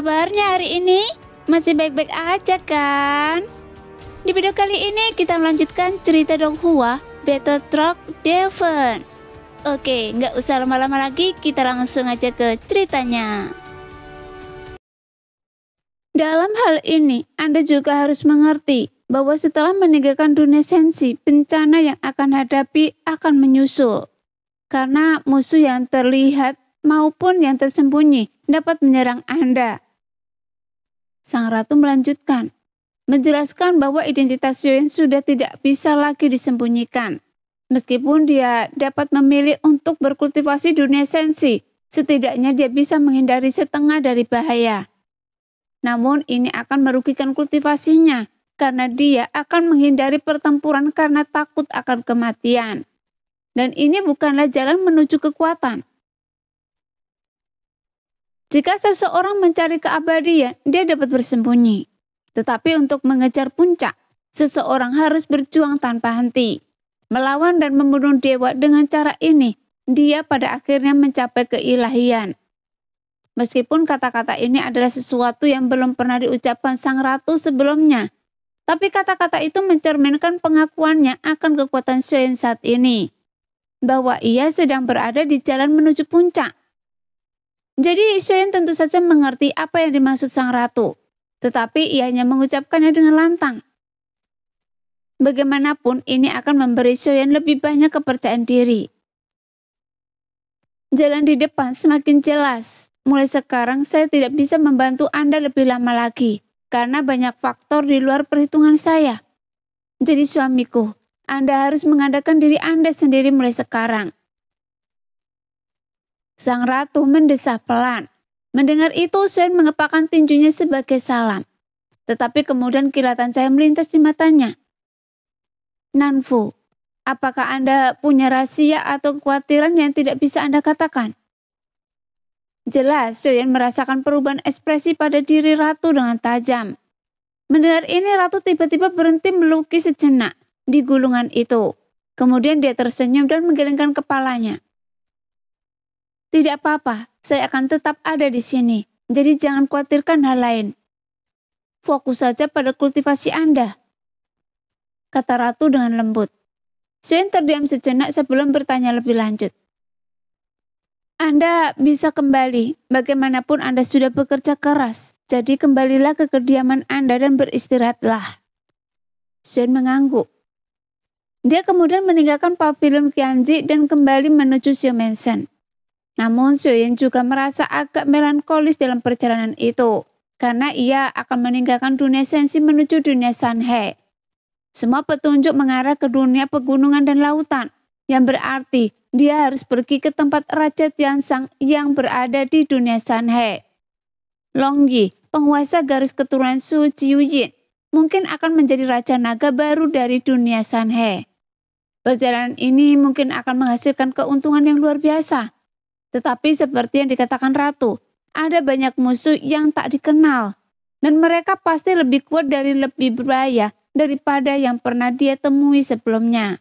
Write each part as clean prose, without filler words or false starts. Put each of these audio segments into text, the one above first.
kabarnya hari ini? Masih baik-baik aja kan? Di video kali ini kita melanjutkan cerita Donghua Battle Truck Devon. Oke, nggak usah lama-lama lagi, kita langsung aja ke ceritanya. Dalam hal ini, Anda juga harus mengerti bahwa setelah meninggalkan dunia sensi, bencana yang akan hadapi akan menyusul. Karena musuh yang terlihat maupun yang tersembunyi dapat menyerang Anda. Sang ratu melanjutkan, menjelaskan bahwa identitas Xiaoyan sudah tidak bisa lagi disembunyikan. Meskipun dia dapat memilih untuk berkultivasi dunia sensi, setidaknya dia bisa menghindari setengah dari bahaya. Namun ini akan merugikan kultivasinya, karena dia akan menghindari pertempuran karena takut akan kematian. Dan ini bukanlah jalan menuju kekuatan. Jika seseorang mencari keabadian, dia dapat bersembunyi. Tetapi untuk mengejar puncak, seseorang harus berjuang tanpa henti. Melawan dan membunuh dewa dengan cara ini, dia pada akhirnya mencapai keilahian. Meskipun kata-kata ini adalah sesuatu yang belum pernah diucapkan sang ratu sebelumnya, tapi kata-kata itu mencerminkan pengakuannya akan kekuatan Xiaoyan saat ini, bahwa ia sedang berada di jalan menuju puncak. Jadi Xiaoyan tentu saja mengerti apa yang dimaksud sang ratu, tetapi ia hanya mengucapkannya dengan lantang. Bagaimanapun ini akan memberi Xiaoyan lebih banyak kepercayaan diri. Jalan di depan semakin jelas. Mulai sekarang saya tidak bisa membantu Anda lebih lama lagi, karena banyak faktor di luar perhitungan saya. Jadi suamiku, Anda harus mengandalkan diri Anda sendiri mulai sekarang. Sang ratu mendesah pelan. Mendengar itu, Xiaoyan mengepakkan tinjunya sebagai salam. Tetapi kemudian kilatan cahaya melintas di matanya. Nanfu, apakah Anda punya rahasia atau kekhawatiran yang tidak bisa Anda katakan? Jelas, Xiaoyan merasakan perubahan ekspresi pada diri ratu dengan tajam. Mendengar ini, ratu tiba-tiba berhenti melukis sejenak di gulungan itu. Kemudian dia tersenyum dan menggelengkan kepalanya. Tidak apa-apa, saya akan tetap ada di sini. Jadi jangan khawatirkan hal lain. Fokus saja pada kultivasi Anda, kata ratu dengan lembut. Xiaoyan terdiam sejenak sebelum bertanya lebih lanjut. Anda bisa kembali, bagaimanapun Anda sudah bekerja keras, jadi kembalilah ke kediaman Anda dan beristirahatlah. Xiaoyan mengangguk. Dia kemudian meninggalkan pavilion Qianji dan kembali menuju Xiaomensen. Namun Xiaoyan juga merasa agak melankolis dalam perjalanan itu, karena ia akan meninggalkan dunia sensi menuju dunia Sanhe. Semua petunjuk mengarah ke dunia pegunungan dan lautan, yang berarti dia harus pergi ke tempat Raja Tiansang yang berada di dunia Sanhe. Long Yi, penguasa garis keturunan Su Jiuyin, mungkin akan menjadi Raja Naga baru dari dunia Sanhe. Perjalanan ini mungkin akan menghasilkan keuntungan yang luar biasa. Tetapi seperti yang dikatakan Ratu, ada banyak musuh yang tak dikenal. Dan mereka pasti lebih kuat dari lebih berbahaya daripada yang pernah dia temui sebelumnya.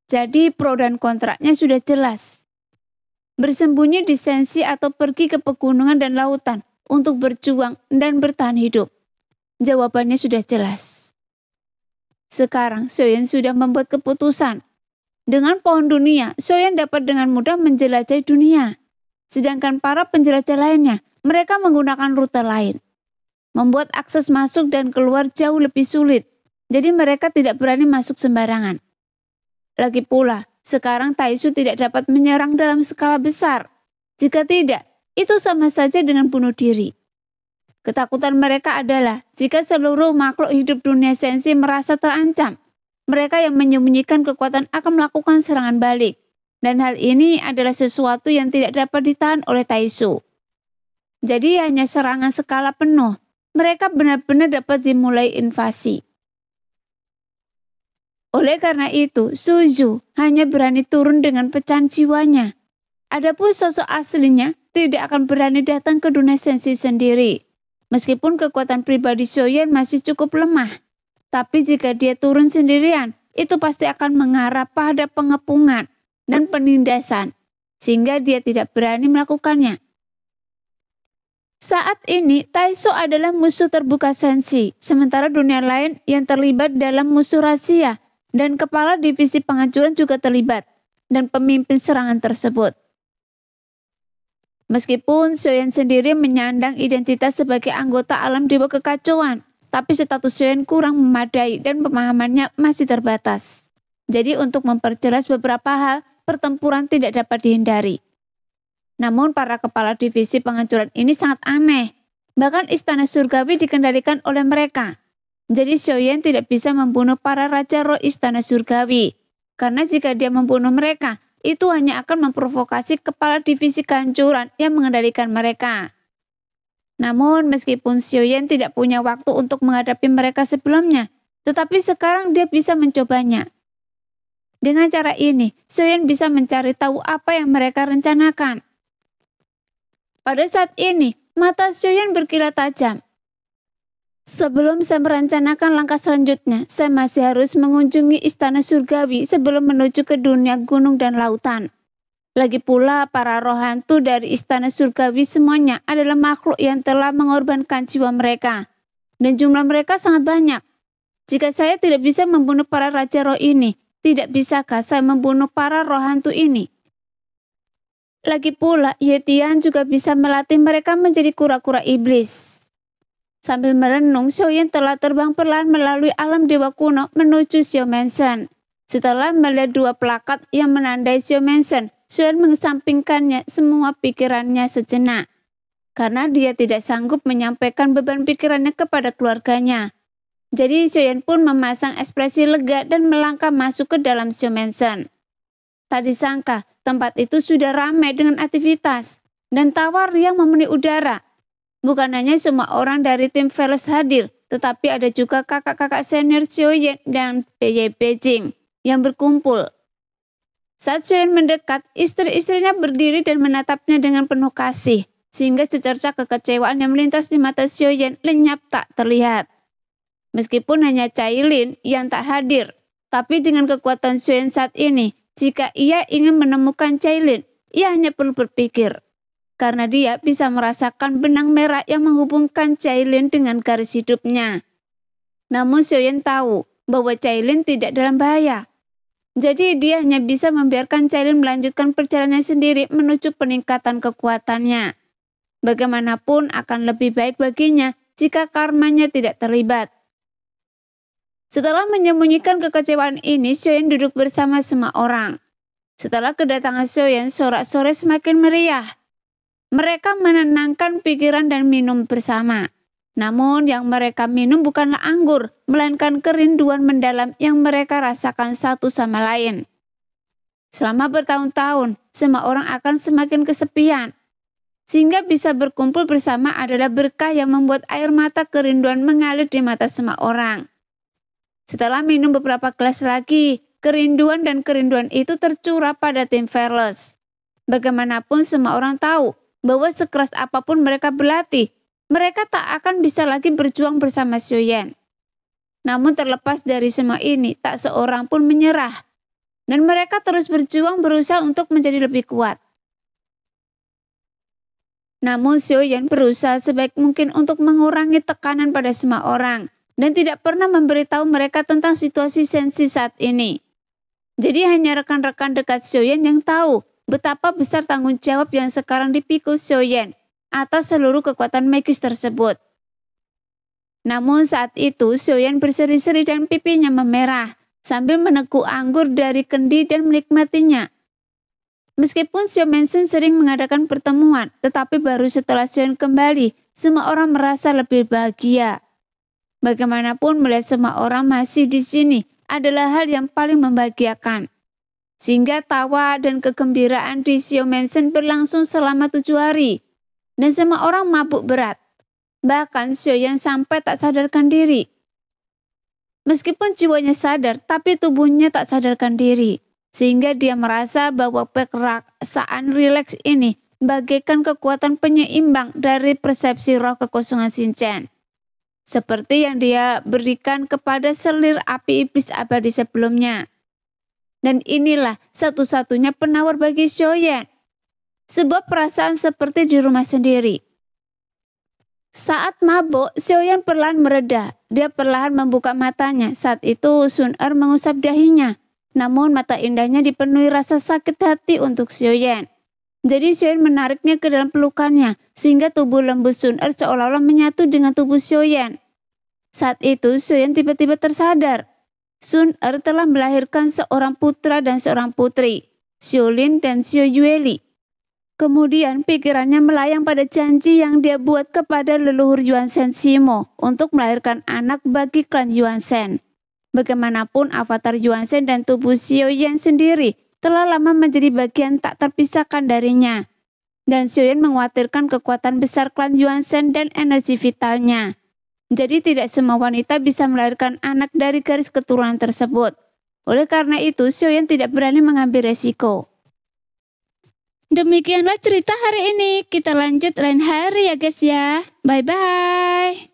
Jadi pro dan kontraknya sudah jelas. Bersembunyi di sensi atau pergi ke pegunungan dan lautan untuk berjuang dan bertahan hidup. Jawabannya sudah jelas. Sekarang Xiaoyan sudah membuat keputusan. Dengan pohon dunia, Xiaoyan dapat dengan mudah menjelajahi dunia. Sedangkan para penjelajah lainnya, mereka menggunakan rute lain. Membuat akses masuk dan keluar jauh lebih sulit. Jadi mereka tidak berani masuk sembarangan. Lagi pula, sekarang Taisu tidak dapat menyerang dalam skala besar. Jika tidak, itu sama saja dengan bunuh diri. Ketakutan mereka adalah jika seluruh makhluk hidup dunia sensi merasa terancam, mereka yang menyembunyikan kekuatan akan melakukan serangan balik. Dan hal ini adalah sesuatu yang tidak dapat ditahan oleh Taisu. Jadi hanya serangan skala penuh, mereka benar-benar dapat dimulai invasi. Oleh karena itu, Suzu hanya berani turun dengan pecahan jiwanya. Adapun sosok aslinya tidak akan berani datang ke dunia sensi sendiri. Meskipun kekuatan pribadi Xiaoyan masih cukup lemah, tapi jika dia turun sendirian, itu pasti akan mengarah pada pengepungan dan penindasan, sehingga dia tidak berani melakukannya. Saat ini, Taiso adalah musuh terbuka Senshi, sementara dunia lain yang terlibat dalam musuh rahasia, dan kepala divisi penghancuran juga terlibat, dan pemimpin serangan tersebut. Meskipun Xiaoyan sendiri menyandang identitas sebagai anggota alam dewa kekacauan, tapi status Xiaoyan kurang memadai dan pemahamannya masih terbatas. Jadi untuk memperjelas beberapa hal, pertempuran tidak dapat dihindari. Namun para kepala divisi penghancuran ini sangat aneh. Bahkan istana surgawi dikendalikan oleh mereka. Jadi Xiaoyan tidak bisa membunuh para raja roh istana surgawi. Karena jika dia membunuh mereka, itu hanya akan memprovokasi kepala divisi kehancuran yang mengendalikan mereka. Namun meskipun Xiaoyan tidak punya waktu untuk menghadapi mereka sebelumnya, tetapi sekarang dia bisa mencobanya. Dengan cara ini, Xiaoyan bisa mencari tahu apa yang mereka rencanakan. Pada saat ini, mata Xiaoyan berkilat tajam. Sebelum saya merencanakan langkah selanjutnya, saya masih harus mengunjungi istana surgawi sebelum menuju ke dunia gunung dan lautan. Lagi pula, para roh hantu dari istana surgawi semuanya adalah makhluk yang telah mengorbankan jiwa mereka. Dan jumlah mereka sangat banyak. Jika saya tidak bisa membunuh para raja roh ini, tidak bisakah saya membunuh para roh hantu ini? Lagi pula, Yetian juga bisa melatih mereka menjadi kura-kura iblis. Sambil merenung, Xiaoyan telah terbang perlahan melalui alam dewa kuno menuju Xiao Mansion. Setelah melihat dua plakat yang menandai Xiao Mansion, Xiaoyan mengesampingkannya semua pikirannya sejenak. Karena dia tidak sanggup menyampaikan beban pikirannya kepada keluarganya. Jadi Xiaoyan pun memasang ekspresi lega dan melangkah masuk ke dalam Xiao Mansion. Tak disangka, tempat itu sudah ramai dengan aktivitas dan tawar yang memenuhi udara. Bukan hanya semua orang dari tim Veles hadir, tetapi ada juga kakak-kakak senior Xiaoyan dan PY Beijing yang berkumpul. Saat Xiaoyan mendekat, istri-istrinya berdiri dan menatapnya dengan penuh kasih, sehingga secercah kekecewaan yang melintas di mata Xiaoyan lenyap tak terlihat. Meskipun hanya Cailin yang tak hadir, tapi dengan kekuatan Xiaoyan saat ini, jika ia ingin menemukan Cailin, ia hanya perlu berpikir. Karena dia bisa merasakan benang merah yang menghubungkan Cailin dengan garis hidupnya. Namun Xiaoyan tahu bahwa Cailin tidak dalam bahaya. Jadi dia hanya bisa membiarkan Cailin melanjutkan perjalanannya sendiri menuju peningkatan kekuatannya. Bagaimanapun akan lebih baik baginya jika karmanya tidak terlibat. Setelah menyembunyikan kekecewaan ini, Xiaoyan duduk bersama semua orang. Setelah kedatangan Xiaoyan, sorak-sorai semakin meriah. Mereka menenangkan pikiran dan minum bersama. Namun yang mereka minum bukanlah anggur, melainkan kerinduan mendalam yang mereka rasakan satu sama lain. Selama bertahun-tahun, semua orang akan semakin kesepian. Sehingga bisa berkumpul bersama adalah berkah yang membuat air mata kerinduan mengalir di mata semua orang. Setelah minum beberapa gelas lagi, kerinduan itu tercurah pada tim Veles. Bagaimanapun semua orang tahu bahwa sekeras apapun mereka berlatih, mereka tak akan bisa lagi berjuang bersama Xiaoyan. Namun terlepas dari semua ini, tak seorang pun menyerah. Dan mereka terus berjuang berusaha untuk menjadi lebih kuat. Namun Xiaoyan berusaha sebaik mungkin untuk mengurangi tekanan pada semua orang. Dan tidak pernah memberitahu mereka tentang situasi Senshi saat ini. Jadi hanya rekan-rekan dekat Xiaoyan yang tahu betapa besar tanggung jawab yang sekarang dipikul Xiaoyan atas seluruh kekuatan magis tersebut. Namun saat itu Xiaoyan berseri-seri dan pipinya memerah sambil meneguk anggur dari kendi dan menikmatinya. Meskipun Xiao Mansion sering mengadakan pertemuan, tetapi baru setelah Xiaoyan kembali, semua orang merasa lebih bahagia. Bagaimanapun melihat semua orang masih di sini adalah hal yang paling membahagiakan. Sehingga tawa dan kegembiraan di Xiao Mansion berlangsung selama 7 hari. Dan semua orang mabuk berat. Bahkan Xiaoyan sampai tak sadarkan diri. Meskipun jiwanya sadar, tapi tubuhnya tak sadarkan diri. Sehingga dia merasa bahwa perasaan rileks ini bagaikan kekuatan penyeimbang dari persepsi roh kekosongan Xinchen. Seperti yang dia berikan kepada selir api iblis abadi sebelumnya. Dan inilah satu-satunya penawar bagi Xiaoyan. Sebuah perasaan seperti di rumah sendiri. Saat mabuk, Xiaoyan perlahan mereda. Dia perlahan membuka matanya. Saat itu Sun Er mengusap dahinya. Namun mata indahnya dipenuhi rasa sakit hati untuk Xiaoyan. Jadi Xiaoyan menariknya ke dalam pelukannya, sehingga tubuh lembut Sun Er seolah-olah menyatu dengan tubuh Xiaoyan. Saat itu Xiaoyan tiba-tiba tersadar. Sun Er telah melahirkan seorang putra dan seorang putri, Xiaolin dan Xiao Yueli. Kemudian pikirannya melayang pada janji yang dia buat kepada leluhur Yuanzhen Simo untuk melahirkan anak bagi klan Yuanzhen. Bagaimanapun avatar Yuanzhen dan tubuh Xiaoyan sendiri telah lama menjadi bagian tak terpisahkan darinya. Dan Xiaoyan mengkhawatirkan kekuatan besar klan Yuanzhen dan energi vitalnya. Jadi tidak semua wanita bisa melahirkan anak dari garis keturunan tersebut. Oleh karena itu, Xiaoyan tidak berani mengambil resiko. Demikianlah cerita hari ini. Kita lanjut lain hari ya guys ya. Bye-bye.